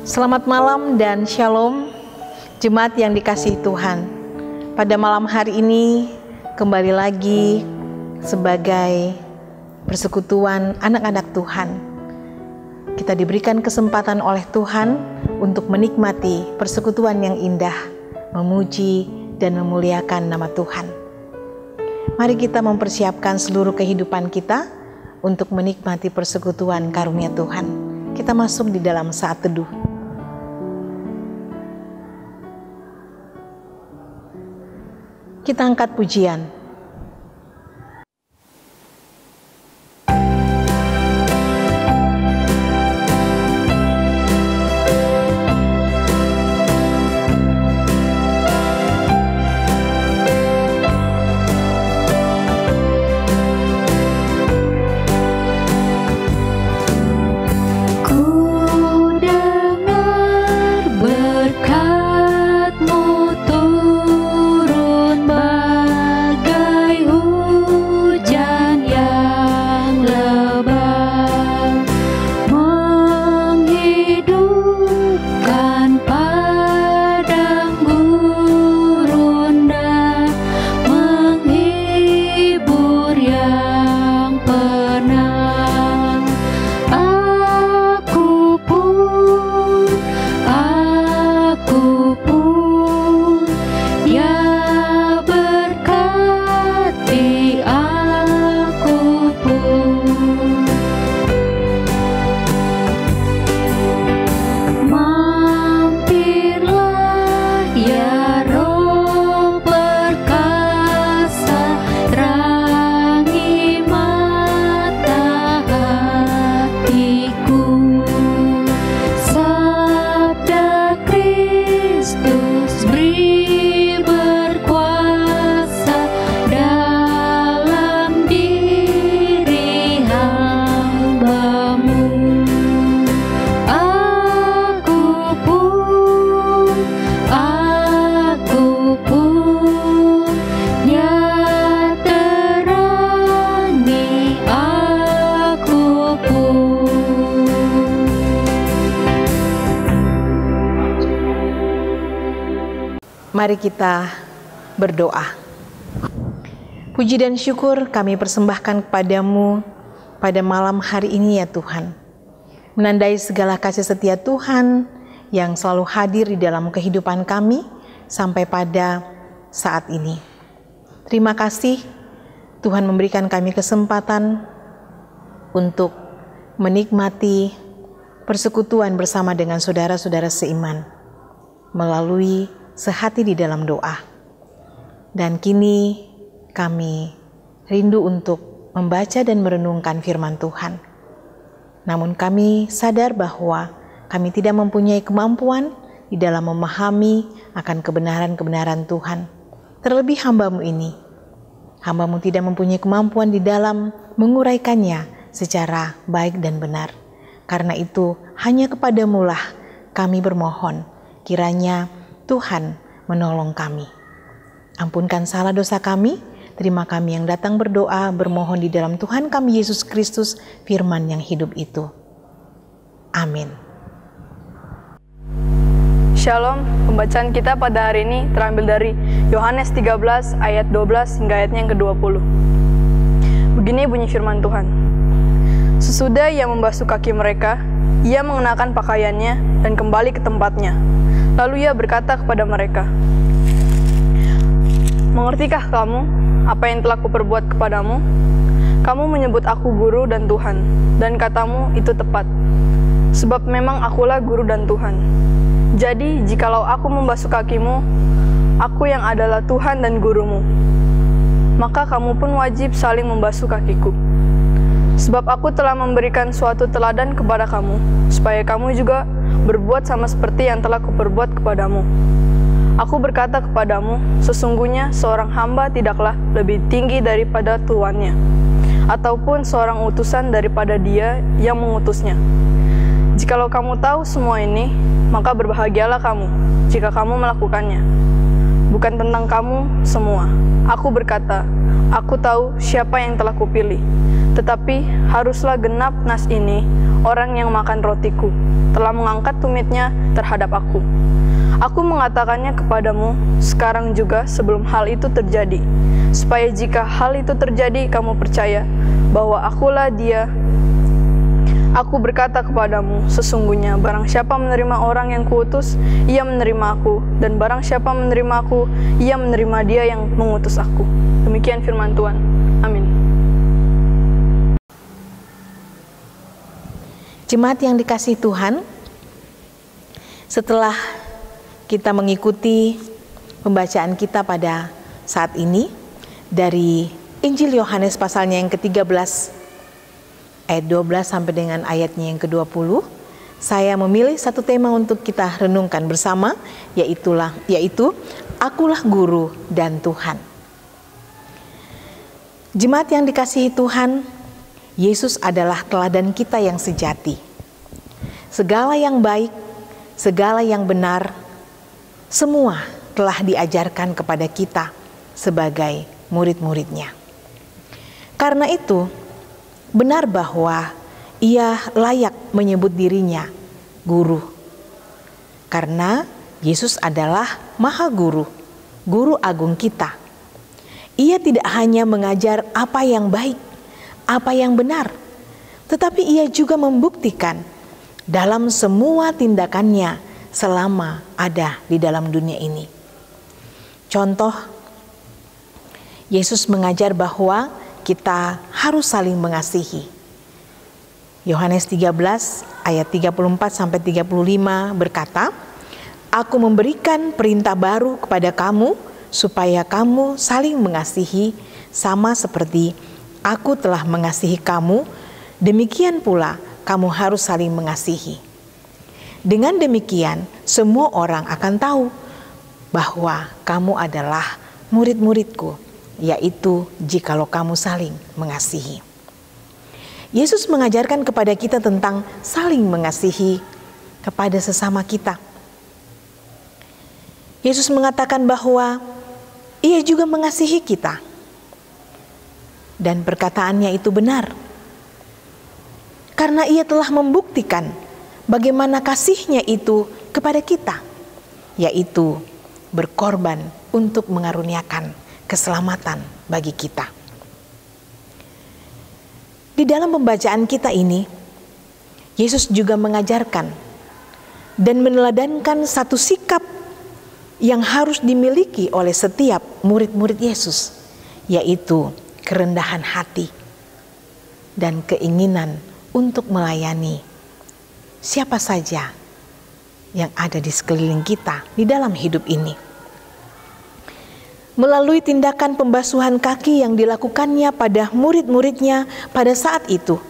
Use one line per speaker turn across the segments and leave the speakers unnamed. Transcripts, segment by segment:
Selamat malam dan shalom, jemaat yang dikasihi Tuhan. Pada malam hari ini kembali lagi sebagai persekutuan anak-anak Tuhan. Kita diberikan kesempatan oleh Tuhan untuk menikmati persekutuan yang indah, memuji dan memuliakan nama Tuhan. Mari kita mempersiapkan seluruh kehidupan kita untuk menikmati persekutuan karunia Tuhan. Kita masuk di dalam saat teduh. Kita angkat pujian. Mari kita berdoa. Puji dan syukur kami persembahkan kepadamu pada malam hari ini ya Tuhan. Menandai segala kasih setia Tuhan yang selalu hadir di dalam kehidupan kami sampai pada saat ini. Terima kasih Tuhan memberikan kami kesempatan untuk menikmati persekutuan bersama dengan saudara-saudara seiman melalui sehati di dalam doa. Dan kini kami rindu untuk membaca dan merenungkan firman Tuhan. Namun kami sadar bahwa kami tidak mempunyai kemampuan di dalam memahami akan kebenaran-kebenaran Tuhan. Terlebih hamba-Mu ini. Hamba-Mu tidak mempunyai kemampuan di dalam menguraikannya secara baik dan benar. Karena itu hanya kepadamu lah kami bermohon. Kiranya Tuhan menolong kami. Ampunkan salah dosa kami, terima kami yang datang berdoa, bermohon di dalam Tuhan kami Yesus Kristus, firman yang hidup itu. Amin.
Shalom, pembacaan kita pada hari ini terambil dari Yohanes 13 ayat 12 hingga ayatnya yang ke-20. Begini bunyi firman Tuhan. Sesudah ia membasuh kaki mereka, ia mengenakan pakaiannya dan kembali ke tempatnya. Lalu ia berkata kepada mereka, "Mengertikah kamu apa yang telah kuperbuat kepadamu? Kamu menyebut aku guru dan Tuhan, dan katamu itu tepat. Sebab memang akulah guru dan Tuhan. Jadi, jikalau aku membasuh kakimu, aku yang adalah Tuhan dan gurumu, maka kamu pun wajib saling membasuh kakiku. Sebab aku telah memberikan suatu teladan kepada kamu, supaya kamu juga berbuat sama seperti yang telah kuperbuat kepadamu. Aku berkata kepadamu, sesungguhnya seorang hamba tidaklah lebih tinggi daripada tuannya, ataupun seorang utusan daripada dia yang mengutusnya. Jikalau kamu tahu semua ini, maka berbahagialah kamu jika kamu melakukannya. Bukan tentang kamu semua. Aku berkata, aku tahu siapa yang telah kupilih. Tetapi haruslah genap nas ini orang yang makan rotiku, telah mengangkat tumitnya terhadap aku. Aku mengatakannya kepadamu sekarang juga sebelum hal itu terjadi, supaya jika hal itu terjadi kamu percaya bahwa akulah dia. Aku berkata kepadamu, sesungguhnya barang siapa menerima orang yang kuutus, ia menerima aku, dan barang siapa menerima aku, ia menerima dia yang mengutus aku. Demikian firman Tuhan. Amin.
Jemaat yang dikasihi Tuhan, setelah kita mengikuti pembacaan kita pada saat ini dari Injil Yohanes pasalnya yang ke-13 ayat 12 sampai dengan ayatnya yang ke-20, saya memilih satu tema untuk kita renungkan bersama, yaitu Akulah Guru dan Tuhan. Jemaat yang dikasihi Tuhan, Yesus adalah teladan kita yang sejati. Segala yang baik, segala yang benar, semua telah diajarkan kepada kita sebagai murid-muridnya. Karena itu, benar bahwa ia layak menyebut dirinya guru. Karena Yesus adalah Maha Guru, Guru Agung kita. Ia tidak hanya mengajar apa yang baik, apa yang benar, tetapi ia juga membuktikan dalam semua tindakannya selama ada di dalam dunia ini. Contoh, Yesus mengajar bahwa kita harus saling mengasihi. Yohanes 13 ayat 34 sampai 35 berkata, Aku memberikan perintah baru kepada kamu supaya kamu saling mengasihi sama seperti Aku telah mengasihi kamu, demikian pula kamu harus saling mengasihi. Dengan demikian, semua orang akan tahu bahwa kamu adalah murid-muridku, yaitu jikalau kamu saling mengasihi. Yesus mengajarkan kepada kita tentang saling mengasihi kepada sesama kita. Yesus mengatakan bahwa ia juga mengasihi kita. Dan perkataannya itu benar. Karena ia telah membuktikan bagaimana kasihnya itu kepada kita, yaitu berkorban untuk mengaruniakan keselamatan bagi kita. Di dalam pembacaan kita ini, Yesus juga mengajarkan dan meneladankan satu sikap yang harus dimiliki oleh setiap murid-murid Yesus, yaitu kerendahan hati dan keinginan untuk melayani siapa saja yang ada di sekeliling kita di dalam hidup ini. Melalui tindakan pembasuhan kaki yang dilakukannya pada murid-muridnya pada saat itu,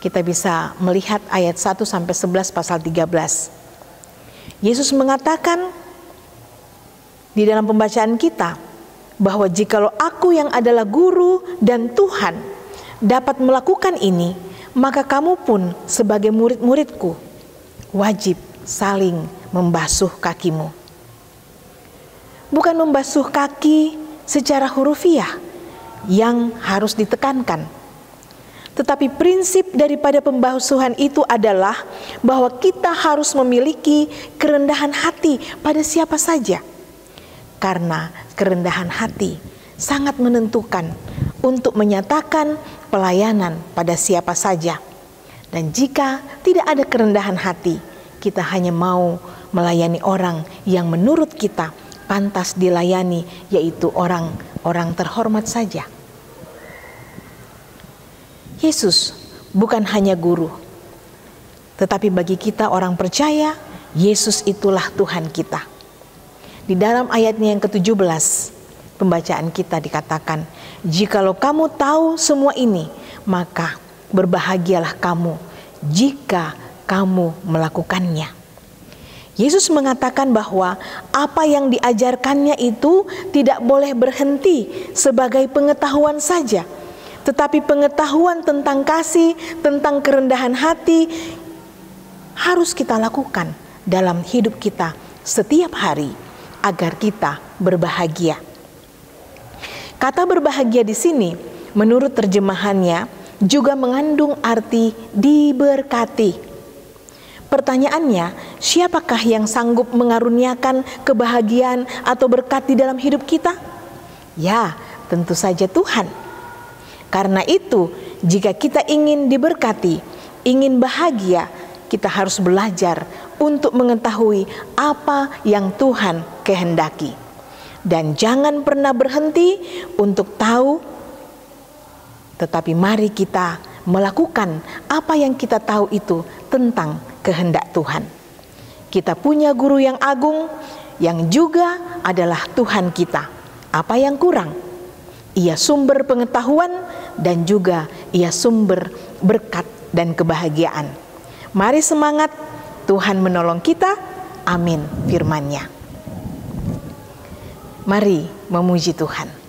kita bisa melihat ayat 1 sampai 11 pasal 13. Yesus mengatakan di dalam pembacaan kita bahwa jikalau aku yang adalah guru dan Tuhan dapat melakukan ini, maka kamu pun sebagai murid-muridku wajib saling membasuh kakimu. Bukan membasuh kaki secara hurufiah yang harus ditekankan, tetapi prinsip daripada pembasuhan itu adalah bahwa kita harus memiliki kerendahan hati pada siapa saja. Karena kerendahan hati sangat menentukan untuk menyatakan pelayanan pada siapa saja. Dan jika tidak ada kerendahan hati, kita hanya mau melayani orang yang menurut kita pantas dilayani, yaitu orang-orang terhormat saja. Yesus bukan hanya guru, tetapi bagi kita orang percaya, Yesus itulah Tuhan kita. Di dalam ayatnya yang ke-17, pembacaan kita dikatakan, jikalau kamu tahu semua ini, maka berbahagialah kamu jika kamu melakukannya. Yesus mengatakan bahwa apa yang diajarkannya itu tidak boleh berhenti sebagai pengetahuan saja, tetapi pengetahuan tentang kasih, tentang kerendahan hati harus kita lakukan dalam hidup kita setiap hari agar kita berbahagia. Kata berbahagia di sini menurut terjemahannya juga mengandung arti diberkati. Pertanyaannya, siapakah yang sanggup mengaruniakan kebahagiaan atau berkat di dalam hidup kita? Ya, tentu saja Tuhan. Karena itu, jika kita ingin diberkati, ingin bahagia, kita harus belajar untuk mengetahui apa yang Tuhan kehendaki. Dan jangan pernah berhenti untuk tahu, tetapi mari kita melakukan apa yang kita tahu itu tentang kehendak Tuhan. Kita punya guru yang agung, yang juga adalah Tuhan kita. Apa yang kurang? Ia sumber pengetahuan dan juga ia sumber berkat dan kebahagiaan. Mari semangat, Tuhan menolong kita. Amin firman-Nya. Mari memuji Tuhan.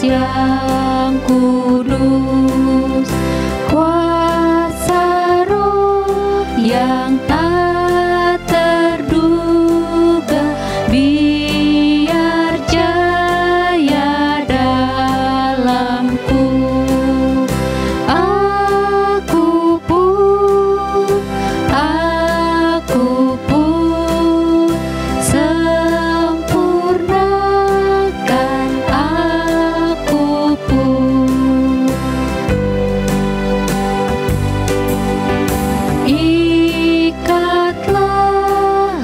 Yang kudus, kuasa Roh yang tak terduga, biar jaya dalamku. Aku pun sempurnakan aku pun. Ikatlah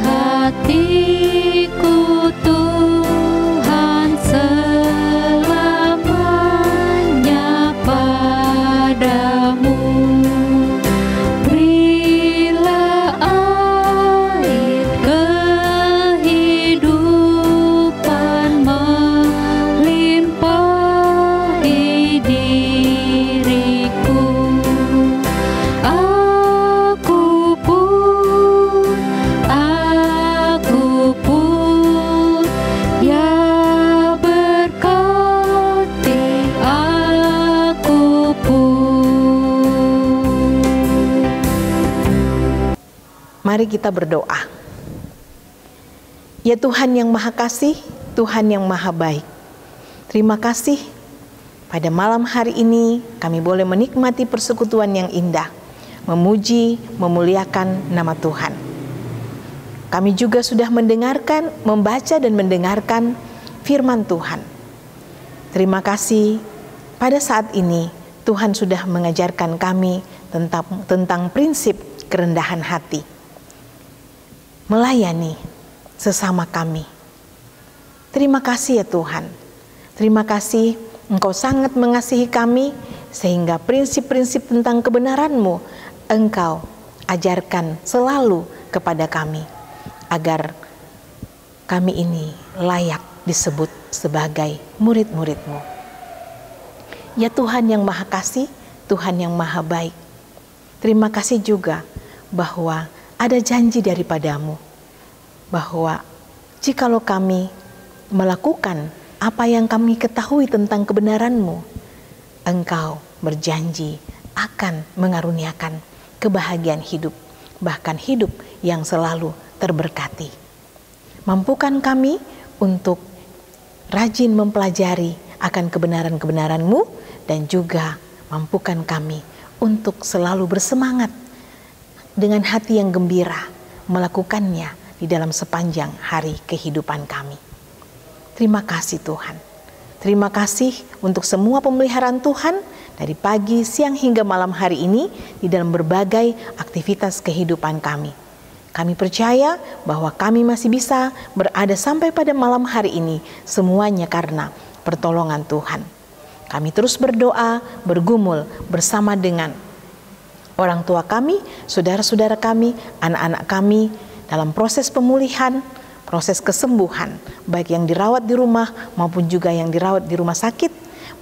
hatiku Tuhan selamanya padamu. Berilah air kehidupan melimpahi diriku. Aku pun ya berkati aku pun.
Mari kita berdoa. Ya Tuhan yang Maha Kasih, Tuhan yang Maha Baik, terima kasih pada malam hari ini kami boleh menikmati persekutuan yang indah, memuji, memuliakan nama Tuhan. Kami juga sudah mendengarkan, membaca dan mendengarkan firman Tuhan. Terima kasih pada saat ini Tuhan sudah mengajarkan kami tentang prinsip kerendahan hati, melayani sesama kami. Terima kasih ya Tuhan. Terima kasih Engkau sangat mengasihi kami, sehingga prinsip-prinsip tentang kebenaran-Mu Engkau ajarkan selalu kepada kami, agar kami ini layak disebut sebagai murid-murid-Mu. Ya Tuhan yang Maha Kasih, Tuhan yang Maha Baik, terima kasih juga bahwa ada janji daripada-Mu, bahwa jikalau kami melakukan apa yang kami ketahui tentang kebenaran-Mu, Engkau berjanji akan mengaruniakan kebahagiaan hidup, bahkan hidup yang selalu terberkati. Mampukan kami untuk rajin mempelajari akan kebenaran-kebenaran-Mu, dan juga mampukan kami untuk selalu bersemangat dengan hati yang gembira melakukannya di dalam sepanjang hari kehidupan kami. Terima kasih Tuhan. Terima kasih untuk semua pemeliharaan Tuhan dari pagi, siang hingga malam hari ini di dalam berbagai aktivitas kehidupan kami. Kami percaya bahwa kami masih bisa berada sampai pada malam hari ini, semuanya karena pertolongan Tuhan. Kami terus berdoa, bergumul bersama dengan orang tua kami, saudara-saudara kami, anak-anak kami dalam proses pemulihan, proses kesembuhan, baik yang dirawat di rumah maupun juga yang dirawat di rumah sakit,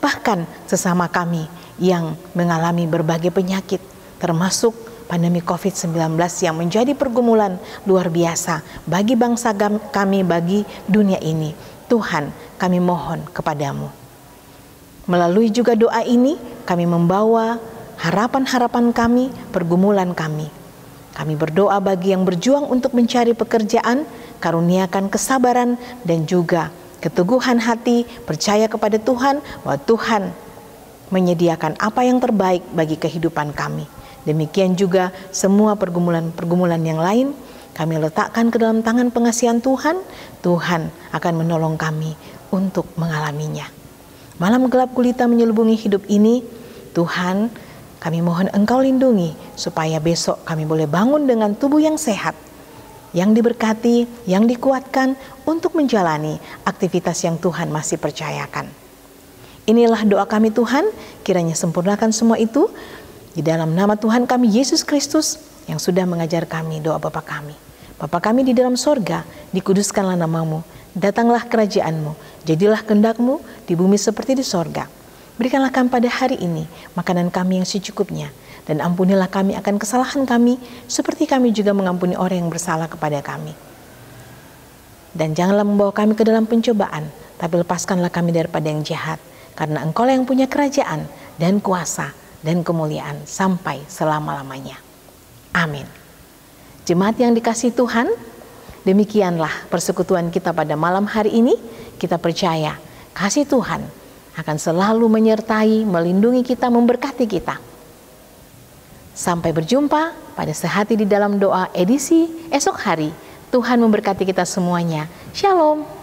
bahkan sesama kami yang mengalami berbagai penyakit, termasuk pandemi COVID-19 yang menjadi pergumulan luar biasa bagi bangsa kami, bagi dunia ini. Tuhan, kami mohon kepadamu. Melalui juga doa ini, kami membawa harapan-harapan kami, pergumulan kami. Kami berdoa bagi yang berjuang untuk mencari pekerjaan, karuniakan kesabaran dan juga keteguhan hati, percaya kepada Tuhan bahwa Tuhan menyediakan apa yang terbaik bagi kehidupan kami. Demikian juga semua pergumulan-pergumulan yang lain kami letakkan ke dalam tangan pengasihan Tuhan. Tuhan akan menolong kami untuk mengalaminya. Malam gelap gulita menyelubungi hidup ini, Tuhan, kami mohon Engkau lindungi supaya besok kami boleh bangun dengan tubuh yang sehat, yang diberkati, yang dikuatkan untuk menjalani aktivitas yang Tuhan masih percayakan. Inilah doa kami Tuhan, kiranya sempurnakan semua itu di dalam nama Tuhan kami Yesus Kristus yang sudah mengajar kami doa Bapa kami. Bapa kami di dalam sorga, dikuduskanlah namamu, datanglah kerajaanmu, jadilah kehendak-Mu di bumi seperti di sorga. Berikanlah kami pada hari ini makanan kami yang secukupnya, dan ampunilah kami akan kesalahan kami, seperti kami juga mengampuni orang yang bersalah kepada kami. Dan janganlah membawa kami ke dalam pencobaan, tapi lepaskanlah kami daripada yang jahat, karena Engkau-lah yang punya kerajaan dan kuasa dan kemuliaan sampai selama-lamanya. Amin. Jemaat yang dikasihi Tuhan, demikianlah persekutuan kita pada malam hari ini. Kita percaya kasih Tuhan akan selalu menyertai, melindungi kita, memberkati kita. Sampai berjumpa pada Sehati di Dalam Doa edisi esok hari. Tuhan memberkati kita semuanya. Shalom.